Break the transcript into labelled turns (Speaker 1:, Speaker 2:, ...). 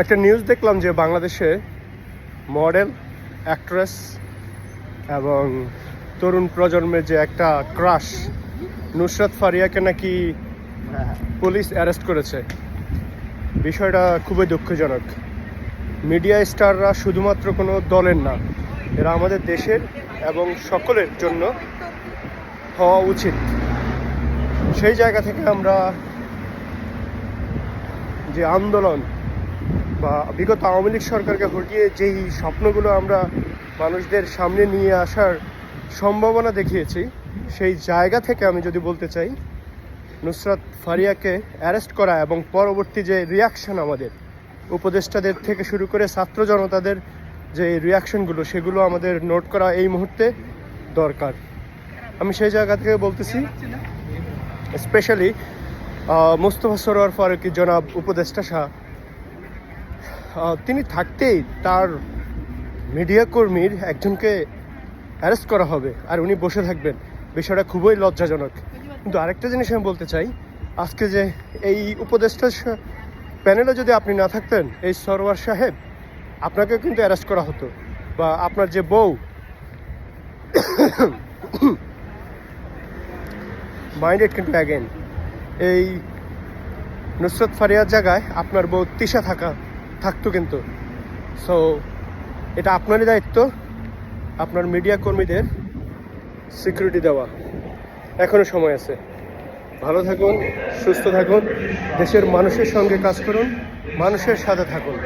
Speaker 1: একটা নিউজ দেখলাম যে বাংলাদেশে মডেল, অ্যাক্ট্রেস এবং তরুণ প্রজন্মের যে একটা ক্রাশ নুসরাত ফারিয়াকে নাকি পুলিশ অ্যারেস্ট করেছে। বিষয়টা খুবই দুঃখজনক। মিডিয়া স্টাররা শুধুমাত্র কোনো দলের না, এরা আমাদের দেশের এবং সকলের জন্য হওয়া উচিত। সেই জায়গা থেকে আমরা যে আন্দোলন বা বিগত আওয়ামী লীগ সরকারকে হটিয়ে যেই স্বপ্নগুলো আমরা মানুষদের সামনে নিয়ে আসার সম্ভাবনা দেখিয়েছি, সেই জায়গা থেকে আমি যদি বলতে চাই, নুসরাত ফারিয়াকে অ্যারেস্ট করা এবং পরবর্তী যে রিয়াকশন আমাদের উপদেষ্টাদের থেকে শুরু করে ছাত্র জনতাদের যে রিয়াকশনগুলো, সেগুলো আমাদের নোট করা এই মুহূর্তে দরকার। আমি সেই জায়গা থেকে বলতেছি, স্পেশালি মোস্তফা সরোয়ার ফারুকী জনাব উপদেষ্টা শাহ, তিনি থাকতেই তার মিডিয়া কর্মীর একজনকে অ্যারেস্ট করা হবে আর উনি বসে থাকবেন। বিষয়টা খুবই লজ্জাজনক। কিন্তু আরেকটা জিনিস আমি বলতে চাই, আজকে যে এই উপদেষ্টা প্যানেলে যদি আপনি না থাকতেন, এই সরোয়ার সাহেব, আপনাকে কিন্তু অ্যারেস্ট করা হতো, বা আপনার যে বউ মাইন্ডেড কিন্তু অ্যাগেন, এই নুসরাত ফারিয়ার জায়গায় আপনার বউ তিশা থাকতো কিন্তু। সো এটা আপনারই দায়িত্ব, আপনার মিডিয়া কর্মীদের সিকিউরিটি দেওয়া। এখনও সময় আছে। ভালো থাকুন, সুস্থ থাকুন, দেশের মানুষের সঙ্গে কাজ করুন, মানুষের সাথে থাকুন।